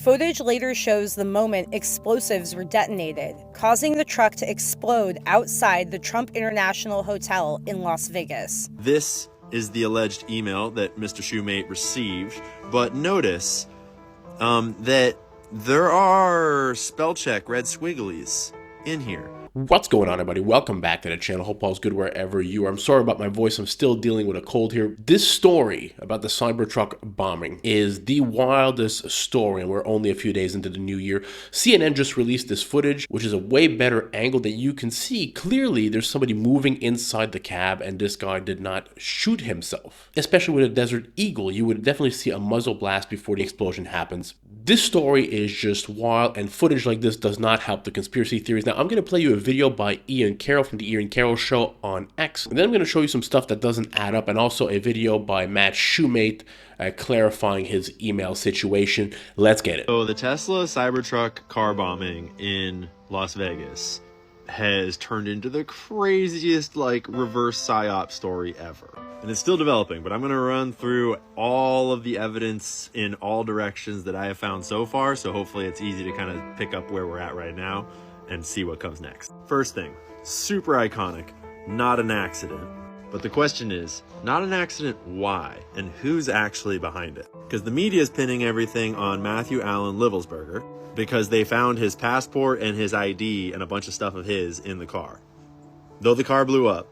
Footage later shows the moment explosives were detonated, causing the truck to explode outside the Trump International Hotel in Las Vegas. This is the alleged email that Mr. Shoemate received, but notice that there are spell check red squigglies in here. What's going on, everybody? Welcome back to the channel. Hope all's good wherever you are. I'm sorry about my voice. I'm still dealing with a cold here. This story about the Cybertruck bombing is the wildest story, and we're only a few days into the new year. CNN just released this footage, which is a way better angle that you can see clearly there's somebody moving inside the cab, and this guy did not shoot himself. Especially with a Desert Eagle, you would definitely see a muzzle blast before the explosion happens. This story is just wild, and footage like this does not help the conspiracy theories. Now, I'm going to play you a video by Ian Carroll from the Ian Carroll Show on X, and then I'm going to show you some stuff that doesn't add up, and also a video by Matt Shoemate clarifying his email situation. Let's get it. So the Tesla Cybertruck car bombing in Las Vegas has turned into the craziest reverse psyop story ever. And it's still developing, but I'm going to run through all of the evidence in all directions that I have found so far, so hopefully it's easy to kind of pick up where we're at right now and see what comes next. First thing, super iconic, not an accident. But the question is, not an accident, why? And who's actually behind it? Because the media is pinning everything on Matthew Allen Livelsberger because they found his passport and his ID and a bunch of stuff of his in the car. Though the car blew up,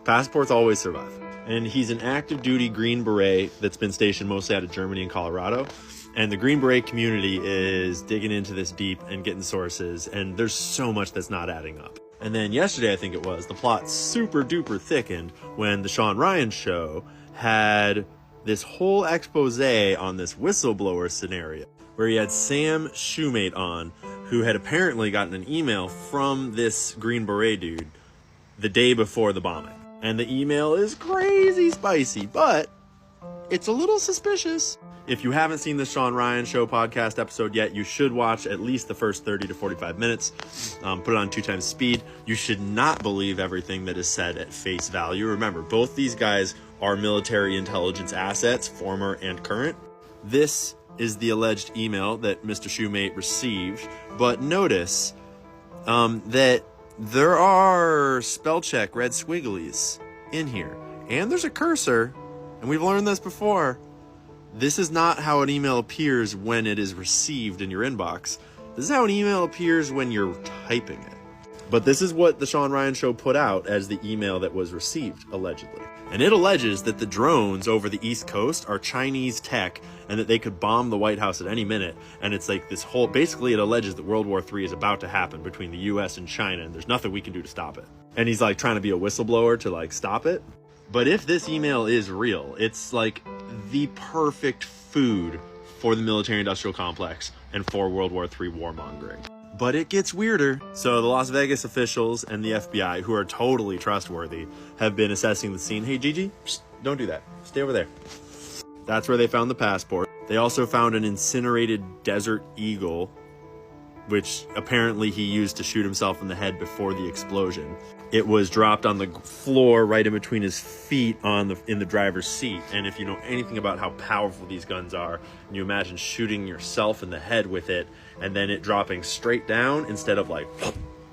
passports always survive. And he's an active duty Green Beret that's been stationed mostly out of Germany and Colorado. And the Green Beret community is digging into this deep and getting sources, and there's so much that's not adding up. And then yesterday, I think it was, the plot super duper thickened when the Sean Ryan show had this whole expose on this whistleblower scenario where he had Sam Shoemate on, who had apparently gotten an email from this Green Beret dude the day before the bombing. And the email is crazy spicy, but it's a little suspicious. If you haven't seen the Sean Ryan Show podcast episode yet, you should watch at least the first 30 to 45 minutes. Put it on 2x speed. You should not believe everything that is said at face value. Remember, both these guys are military intelligence assets, former and current. This is the alleged email that Mr. Shoemate received, but notice that there are spell check red squigglies in here, and there's a cursor, and we've learned this before. This is not how an email appears when it is received in your inbox. This is how an email appears when you're typing it. But this is what the Sean Ryan Show put out as the email that was received, allegedly. And it alleges that the drones over the East Coast are Chinese tech and that they could bomb the White House at any minute. And it's like this whole, basically it alleges that World War III is about to happen between the US and China, and there's nothing we can do to stop it. And he's trying to be a whistleblower to stop it. But if this email is real, it's the perfect food for the military-industrial complex and for World War III warmongering. But it gets weirder. So the Las Vegas officials and the FBI, who are totally trustworthy, have been assessing the scene. Hey, Gigi, don't do that. Stay over there. That's where they found the passport. They also found an incinerated Desert Eagle, which apparently he used to shoot himself in the head before the explosion. It was dropped on the floor right in between his feet in the driver's seat. And if you know anything about how powerful these guns are, and you imagine shooting yourself in the head with it and then it dropping straight down instead of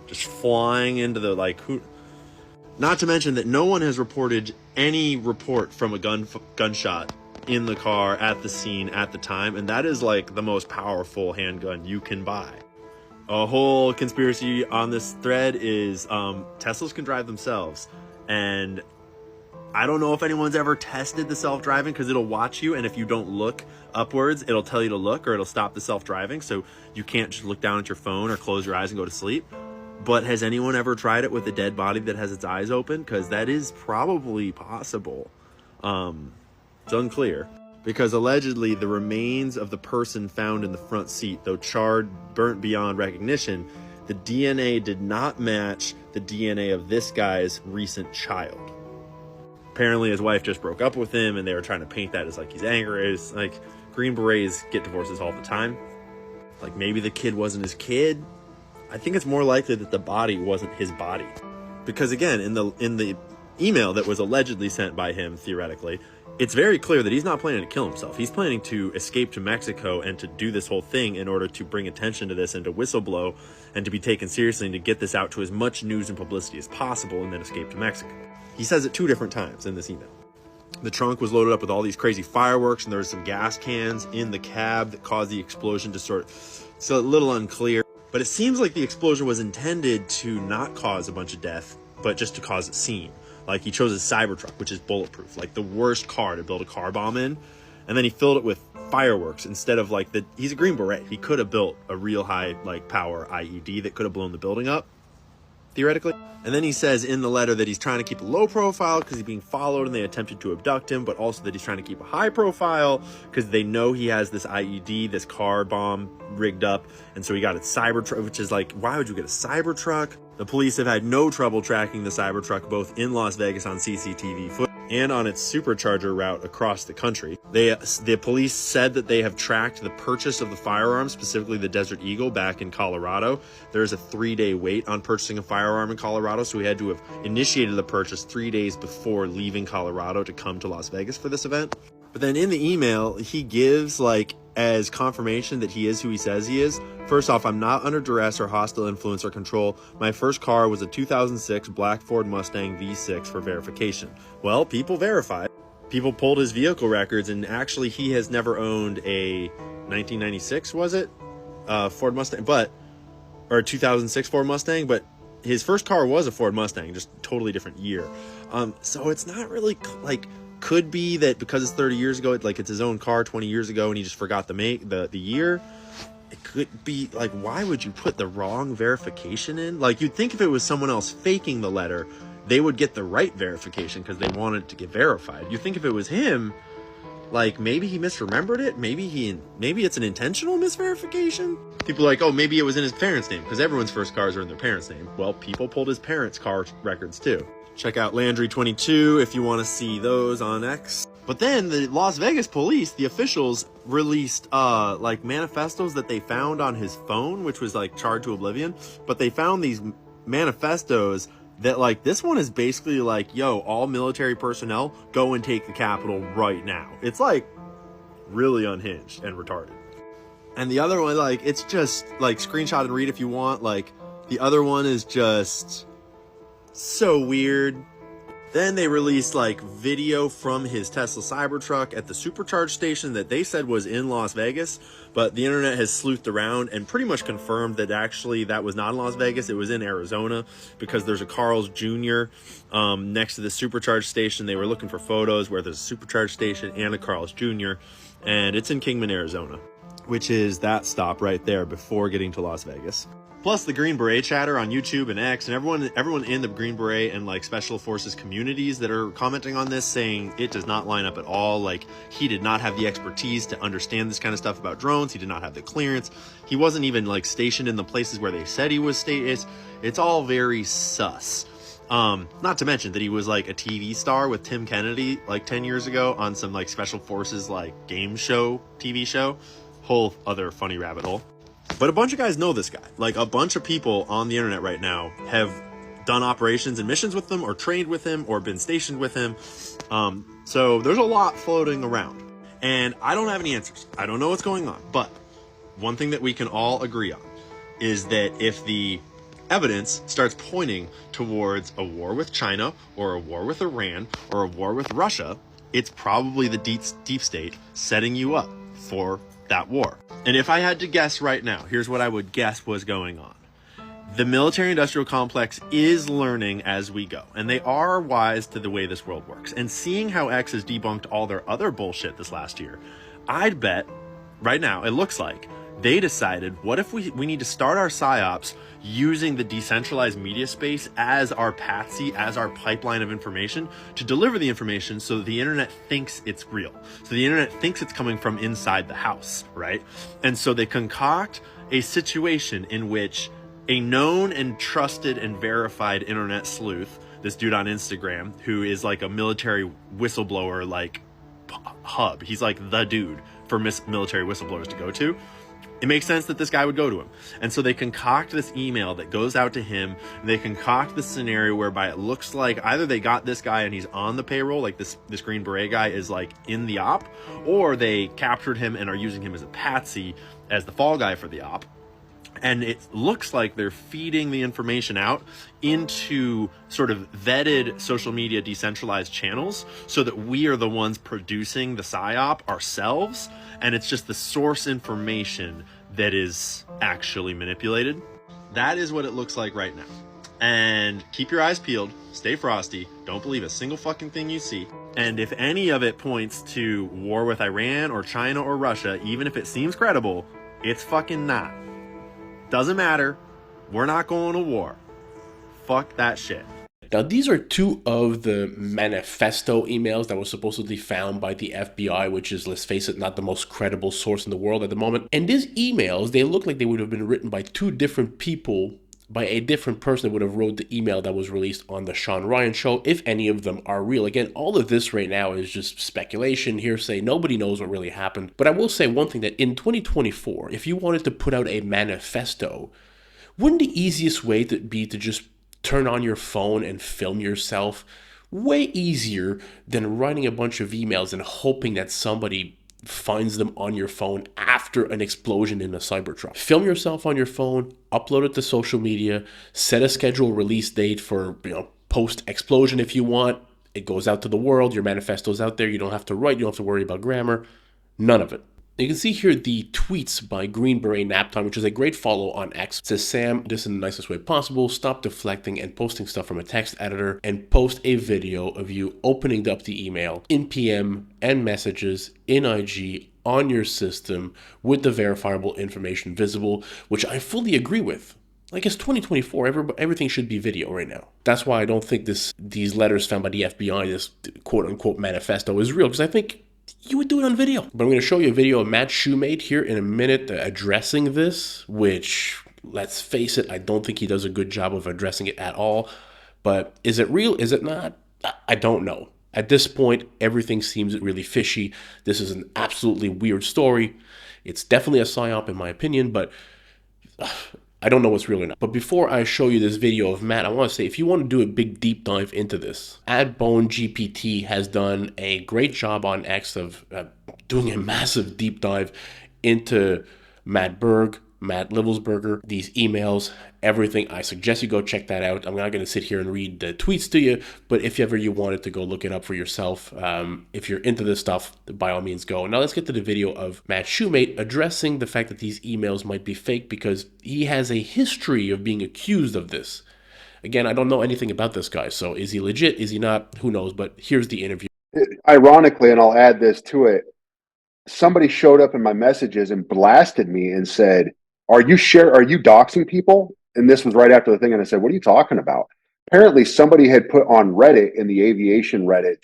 just flying into the not to mention that no one has reported any report from a gunshot in the car at the scene at the time, and that is the most powerful handgun you can buy. A whole conspiracy on this thread is Teslas can drive themselves, and I don't know if anyone's ever tested the self-driving because it'll watch you, and if you don't look upwards, it'll tell you to look or it'll stop the self-driving, so you can't just look down at your phone or close your eyes and go to sleep. But has anyone ever tried it with a dead body that has its eyes open? Because that is probably possible. It's unclear. Because allegedly the remains of the person found in the front seat, though charred, burnt beyond recognition, the DNA did not match the DNA of this guy's recent child. Apparently his wife just broke up with him, and they were trying to paint that as he's angry. It's Green Berets get divorces all the time. Maybe the kid wasn't his kid. I think it's more likely that the body wasn't his body. Because again, in the email that was allegedly sent by him, theoretically, it's very clear that he's not planning to kill himself. He's planning to escape to Mexico and to do this whole thing in order to bring attention to this and to whistleblow and to be taken seriously and to get this out to as much news and publicity as possible and then escape to Mexico. He says it 2 different times in this email. The trunk was loaded up with all these crazy fireworks, and there was some gas cans in the cab that caused the explosion to sort of, so a little unclear. But it seems like the explosion was intended to not cause a bunch of death, but just to cause a scene. Like, he chose a Cybertruck, which is bulletproof, like the worst car to build a car bomb in. And then he filled it with fireworks instead of like he's a Green Beret. He could have built a real high like power IED that could have blown the building up, theoretically. And then he says in the letter that he's trying to keep a low profile because he's being followed and they attempted to abduct him, but also that he's trying to keep a high profile because they know he has this IED, this car bomb rigged up. And so he got a Cybertruck, which is like, why would you get a Cybertruck? The police have had no trouble tracking the Cybertruck, both in Las Vegas on CCTV footage and on its supercharger route across the country. The police said that they have tracked the purchase of the firearm, specifically the Desert Eagle, back in Colorado. There's a 3-day wait on purchasing a firearm in Colorado, so we had to have initiated the purchase 3 days before leaving Colorado to come to Las Vegas for this event. But then in the email, he gives like as confirmation that he is who he says he is. First off, I'm not under duress or hostile influence or control. My first car was a 2006 black Ford Mustang V6 for verification. Well, people verified. People pulled his vehicle records, and actually he has never owned a 1996, was it? Ford Mustang, or a 2006 Ford Mustang, but his first car was a Ford Mustang, just totally different year. So it's not really like, could be that because it's 30 years ago, it's his own car 20 years ago and he just forgot the year. It could be like, why would you put the wrong verification in? Like, you'd think if it was someone else faking the letter, they would get the right verification because they wanted it to get verified. You think if it was him, like maybe he misremembered it, maybe it's an intentional misverification. People are like, oh, maybe it was in his parents' name because everyone's first cars are in their parents' name. Well, people pulled his parents' car records too. Check out Landry22 if you want to see those on X. But then the Las Vegas police, the officials, released like manifestos that they found on his phone, which was like charred to oblivion. But they found these manifestos that like, this one is basically like, yo, all military personnel, go and take the Capitol right now. It's like really unhinged and retarded. And the other one, like, it's just like screenshot and read if you want. Like, the other one is just so weird. Then they released like video from his Tesla Cybertruck at the supercharge station that they said was in Las Vegas, but the internet has sleuthed around and pretty much confirmed that actually that was not in Las Vegas. It was in Arizona because there's a Carl's Jr. Next to the supercharge station. They were looking for photos where there's a supercharge station and a Carl's Jr. and it's in Kingman, Arizona, which is that stop right there before getting to Las Vegas. Plus the Green Beret chatter on YouTube and X and everyone in the Green Beret and like special forces communities that are commenting on this saying it does not line up at all. Like, he did not have the expertise to understand this kind of stuff about drones. He did not have the clearance. He wasn't even like stationed in the places where they said he was stationed. It's all very sus. Not to mention that he was like a TV star with Tim Kennedy like 10 years ago on some like special forces like game show, TV show. Whole other funny rabbit hole. But a bunch of guys know this guy. Like, a bunch of people on the internet right now have done operations and missions with him or trained with him or been stationed with him. So there's a lot floating around. And I don't have any answers. I don't know what's going on. But one thing that we can all agree on is that if the evidence starts pointing towards a war with China or a war with Iran or a war with Russia, it's probably the deep state setting you up for that war. And if I had to guess right now, here's what I would guess was going on. The military-industrial complex is learning as we go, and they are wise to the way this world works. And seeing how X has debunked all their other bullshit this last year, I'd bet right now it looks like they decided, what if we need to start our psyops using the decentralized media space as our patsy, as our pipeline of information to deliver the information so that the internet thinks it's real. So the internet thinks it's coming from inside the house, right? And so they concoct a situation in which a known and trusted and verified internet sleuth, this dude on Instagram, who is like a military whistleblower, like hub, he's like the dude for military whistleblowers to go to, It makes sense that this guy would go to him. And so they concoct this email that goes out to him. And they concoct this scenario whereby it looks like either they got this guy and he's on the payroll, like this Green Beret guy is like in the op, or they captured him and are using him as a patsy, as the fall guy for the op. And it looks like they're feeding the information out into sort of vetted social media decentralized channels so that we are the ones producing the PSYOP ourselves. And it's just the source information that is actually manipulated. That is what it looks like right now. And keep your eyes peeled, stay frosty, don't believe a single fucking thing you see. And if any of it points to war with Iran or China or Russia, even if it seems credible, it's fucking not. Doesn't matter. We're not going to war. Fuck that shit. Now, these are two of the manifesto emails that were supposedly found by the FBI, which is, let's face it, not the most credible source in the world at the moment. And these emails, they look like they would have been written by two different people, by a different person that would have wrote the email that was released on the Sean Ryan show, if any of them are real. Again, all of this right now is just speculation, hearsay. Nobody knows what really happened. But I will say one thing, that in 2024, if you wanted to put out a manifesto, wouldn't the easiest way to be to just turn on your phone and film yourself? Way easier than writing a bunch of emails and hoping that somebody finds them on your phone after an explosion in a Cybertruck. Film yourself on your phone, upload it to social media, set a scheduled release date for, post-explosion if you want. It goes out to the world, your manifesto's out there, you don't have to write, you don't have to worry about grammar, none of it. You can see here the tweets by Green Beret Naptime, which is a great follow on X. It says, Sam, this in the nicest way possible, stop deflecting and posting stuff from a text editor and post a video of you opening up the email in PM and messages in IG on your system with the verifiable information visible, which I fully agree with. Like, it's 2024, everything should be video right now. That's why I don't think these letters found by the FBI, this quote-unquote manifesto, is real, because I think you would do it on video. But I'm going to show you a video of Matt Shoemate here in a minute addressing this, which, let's face it, I don't think he does a good job of addressing it at all. But is it real? Is it not? I don't know. At this point, everything seems really fishy. This is an absolutely weird story. It's definitely a PSYOP in my opinion, but I don't know what's real or not. But before I show you this video of Matt, I want to say, if you want to do a big deep dive into this, AdBoneGPT has done a great job on X of doing a massive deep dive into Matt Berg, Matt Livelsberger, these emails, everything. I suggest you go check that out. I'm not going to sit here and read the tweets to you, but if ever you wanted to go look it up for yourself, if you're into this stuff, by all means go. Now let's get to the video of Matt Shoemate addressing the fact that these emails might be fake, because he has a history of being accused of this. Again, I don't know anything about this guy, so is he legit? Is he not? Who knows? But here's the interview. Ironically, and I'll add this to it, somebody showed up in my messages and blasted me and said, are you doxing people? And this was right after the thing. And I said, what are you talking about? Apparently somebody had put on Reddit, in the aviation Reddit,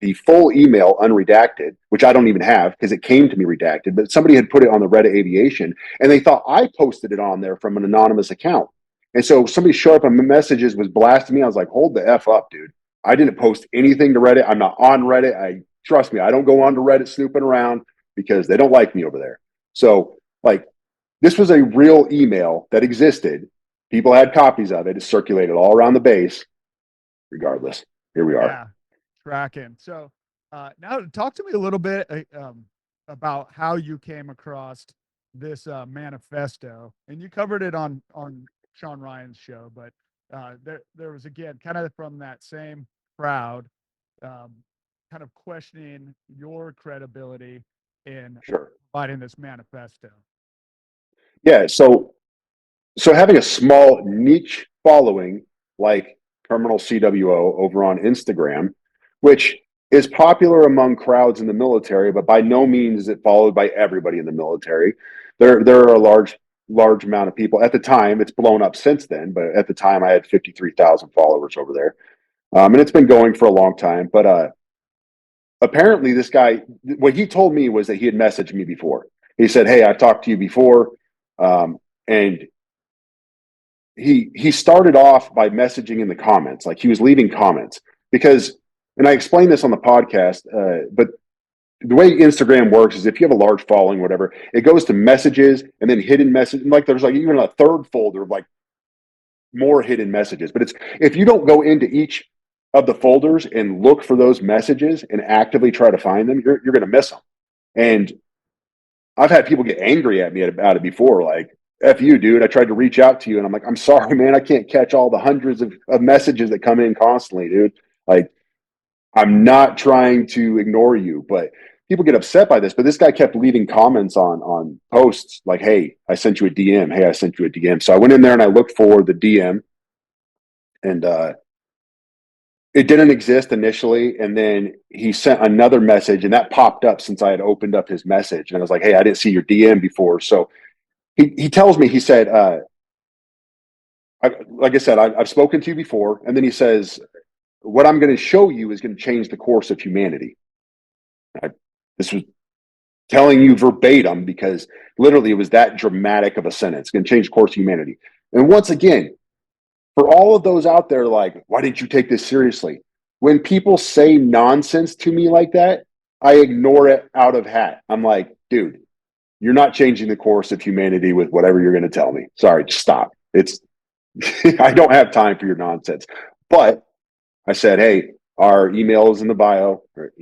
the full email unredacted, which I don't even have because it came to me redacted, but somebody had put it on the Reddit aviation and they thought I posted it on there from an anonymous account. And so somebody showed up in my messages, was blasting me. I was like, hold the F up, dude. I didn't post anything to Reddit. I'm not on Reddit. Trust me, I don't go on to Reddit snooping around because they don't like me over there. So this was a real email that existed. People had copies of it. It circulated all around the base. Regardless, here we are. Yeah, tracking. So now talk to me a little bit about how you came across this manifesto. And you covered it on Sean Ryan's show, but there was, again, kind of from that same crowd, kind of questioning your credibility in providing this manifesto. Yeah, so having a small niche following like Terminal CWO over on Instagram, which is popular among crowds in the military, but by no means is it followed by everybody in the military. There are a large amount of people. At the time, it's blown up since then, but at the time I had 53,000 followers over there. And it's been going for a long time. But apparently this guy, what he told me was that he had messaged me before. He said, hey, I talked to you before. And he started off by messaging in the comments, like he was leaving comments because, and I explained this on the podcast, but the way Instagram works is if you have a large following, whatever, it goes to messages and then hidden message. Like there's like even a third folder of like more hidden messages. But it's if you don't go into each of the folders and look for those messages and actively try to find them, you're going to miss them. And I've had people get angry at me about it before, like, F you, dude. I tried to reach out to you. And I'm like, I'm sorry, man. I can't catch all the hundreds of messages that come in constantly, dude. Like, I'm not trying to ignore you, but people get upset by this. But this guy kept leaving comments on posts like, hey, I sent you a DM. Hey, I sent you a DM. So I went in there and I looked for the DM, and it didn't exist initially. And then he sent another message, and that popped up since I had opened up his message. And I was like, hey, I didn't see your DM before. So he tells me, he said, like I said, I've spoken to you before. And then he says, what I'm going to show you is going to change the course of humanity. This was telling you verbatim because literally it was that dramatic of a sentence. It's going to change the course of humanity. And once again, for all of those out there, like, why didn't you take this seriously? When people say nonsense to me like that, I ignore it out of hat. I'm like, dude, you're not changing the course of humanity with whatever you're going to tell me. Sorry, just stop. It's I don't have time for your nonsense. But I said, hey, our email is in the bio. Or,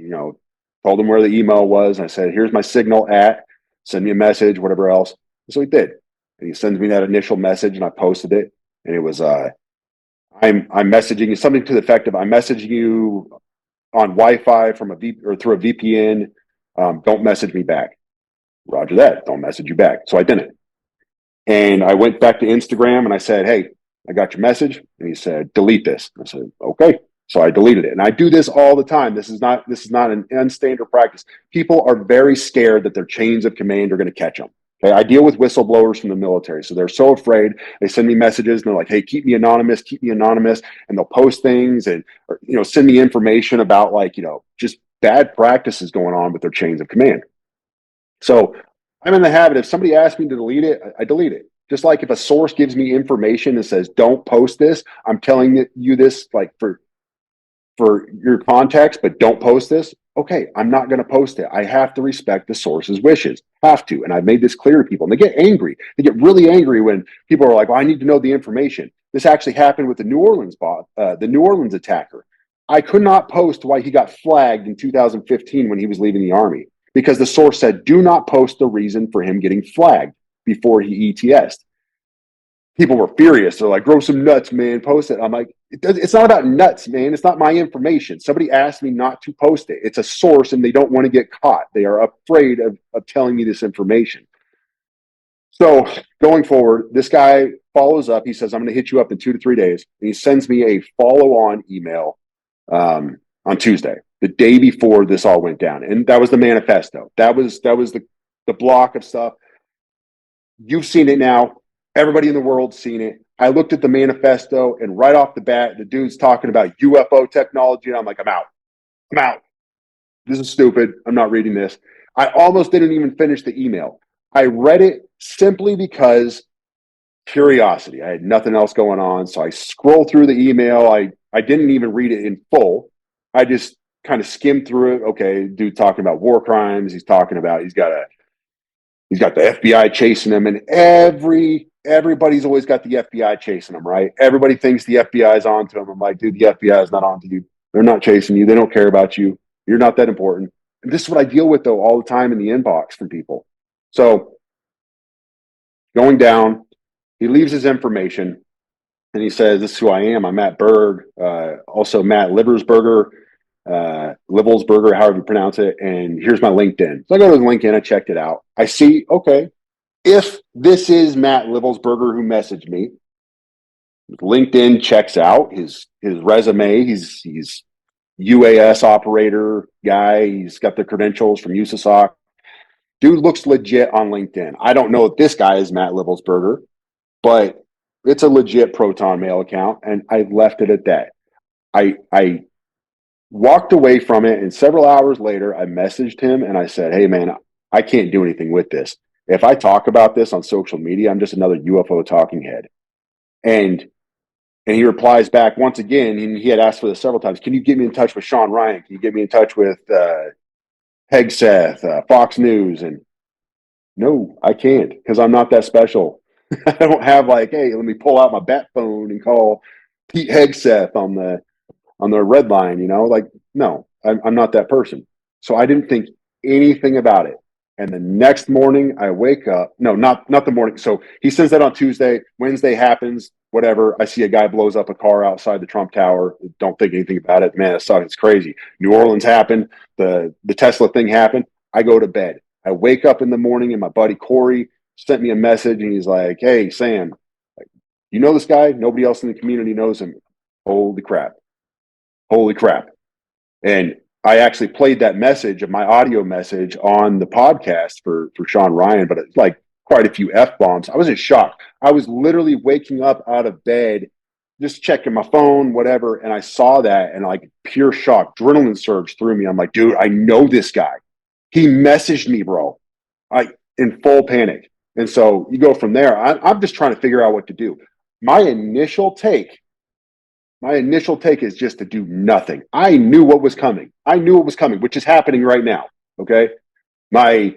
told him where the email was. I said, here's my signal at, send me a message, whatever else. So he did. And he sends me that initial message and I posted it. And it was, I'm messaging you something to the effect of, I'm messaging you on Wi-Fi from or through a VPN. Don't message me back. Roger that. Don't message you back. So I didn't. And I went back to Instagram and I said, hey, I got your message. And he said, delete this. I said, okay. So I deleted it. And I do this all the time. This is not an unstandard practice. People are very scared that their chains of command are going to catch them. Okay. I deal with whistleblowers from the military. So they're so afraid. They send me messages and they're like, hey, keep me anonymous, keep me anonymous. And they'll post things and, send me information about just bad practices going on with their chains of command. So I'm in the habit, if somebody asks me to delete it, I delete it. Just like if a source gives me information and says, don't post this, I'm telling you this like for your context, but don't post this. Okay, I'm not going to post it. I have to respect the source's wishes. Have to. And I've made this clear to people. And they get angry. They get really angry when people are like, well, I need to know the information. This actually happened with the New Orleans attacker. I could not post why he got flagged in 2015 when he was leaving the Army because the source said, do not post the reason for him getting flagged before he ETS'd. People were furious. They're like, grow some nuts, man, post it. I'm like, it's not about nuts, man. It's not my information. Somebody asked me not to post it. It's a source and they don't want to get caught. They are afraid of telling me this information. So going forward, this guy follows up. He says, I'm going to hit you up in 2 to 3 days. And he sends me a follow-on email on Tuesday, the day before this all went down. And that was the manifesto. That was the block of stuff. You've seen it now. Everybody in the world's seen it. I looked at the manifesto, and right off the bat, the dude's talking about UFO technology, and I'm like, I'm out. I'm out. This is stupid. I'm not reading this. I almost didn't even finish the email. I read it simply because curiosity. I had nothing else going on, so I scrolled through the email. I didn't even read it in full. I just kind of skimmed through it. Okay, dude talking about war crimes. He's talking about he's got the FBI chasing him, and everybody's always got the FBI chasing him, right? Everybody thinks the FBI is onto him. I'm like, dude, the FBI is not onto you. They're not chasing you. They don't care about you. You're not that important. And this is what I deal with though all the time in the inbox from people. So going down, he leaves his information and he says, this is who I am. I'm Matt Berg, also Matt Liversberger, Livelsberger, however you pronounce it. And here's my LinkedIn. So I go to his LinkedIn, I checked it out. I see, okay, if this is Matt Livelsberger who messaged me, LinkedIn checks out his resume. He's UAS operator guy. He's got the credentials from USASOC. Dude looks legit on LinkedIn. I don't know if this guy is Matt Livelsberger, but it's a legit Proton Mail account, and I left it at that. I walked away from it, and several hours later, I messaged him and I said, hey, man, I can't do anything with this. If I talk about this on social media, I'm just another UFO talking head. And he replies back once again, and he had asked for this several times. Can you get me in touch with Sean Ryan? Can you get me in touch with Hegseth, Fox News, and no, I can't because I'm not that special. I don't have like, hey, let me pull out my bat phone and call Pete Hegseth on the red line, you know, like, no, I'm not that person. So I didn't think anything about it. And the next morning I wake up, no, not the morning. So he sends that on Tuesday. Wednesday happens, whatever. I see a guy blows up a car outside the Trump Tower. Don't think anything about it. Man, it sucks. It's crazy. New Orleans happened. The Tesla thing happened. I go to bed. I wake up in the morning and my buddy Corey sent me a message and he's like, hey, Sam, you know this guy? Nobody else in the community knows him. Holy crap. Holy crap. And I actually played that message of my audio message on the podcast for Sean Ryan, but it's like quite a few F bombs. I was in shock. I was literally waking up out of bed, just checking my phone, whatever. And I saw that and like pure shock, adrenaline surge through me. I'm like, dude, I know this guy. He messaged me, bro. I in full panic. And so you go from there. I'm just trying to figure out what to do. My initial take is just to do nothing. I knew what was coming. I knew what was coming, which is happening right now. Okay. I'm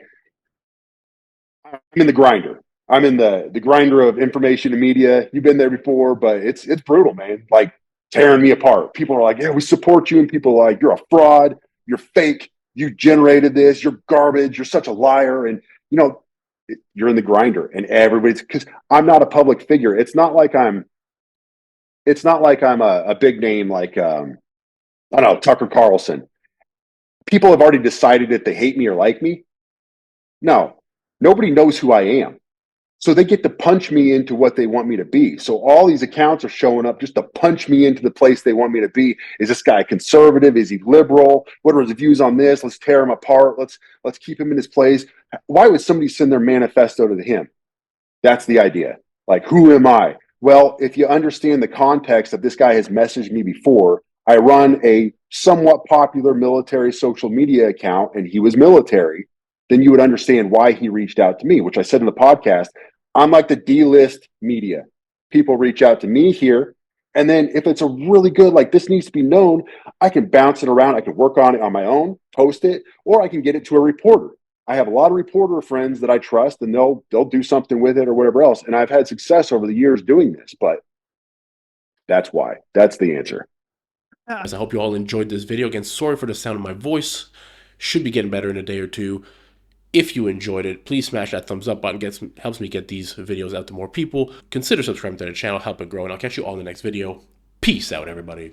in the grinder. I'm in the grinder of information and media. You've been there before, but it's brutal, man. Like tearing me apart. People are like, yeah, we support you. And people are like, you're a fraud. You're fake. You generated this. You're garbage. You're such a liar. And, you know, you're in the grinder and everybody's because I'm not a public figure. It's not like I'm a big name like I don't know, Tucker Carlson. People have already decided if they hate me or like me. No, nobody knows who I am. So they get to punch me into what they want me to be. So all these accounts are showing up just to punch me into the place they want me to be. Is this guy conservative? Is he liberal? What are his views on this? Let's tear him apart. Let's keep him in his place. Why would somebody send their manifesto to him? That's the idea. Like, who am I? Well, if you understand the context that this guy has messaged me before, I run a somewhat popular military social media account and he was military, then you would understand why he reached out to me, which I said in the podcast. I'm like the D-list media. People reach out to me here. And then if it's a really good, like this needs to be known, I can bounce it around. I can work on it on my own, post it, or I can get it to a reporter. I have a lot of reporter friends that I trust and they'll do something with it or whatever else. And I've had success over the years doing this, but that's why. That's the answer. Guys, I hope you all enjoyed this video. Again, sorry for the sound of my voice. Should be getting better in a day or two. If you enjoyed it, please smash that thumbs up button. Helps me get these videos out to more people. Consider subscribing to the channel, help it grow, and I'll catch you all in the next video. Peace out, everybody.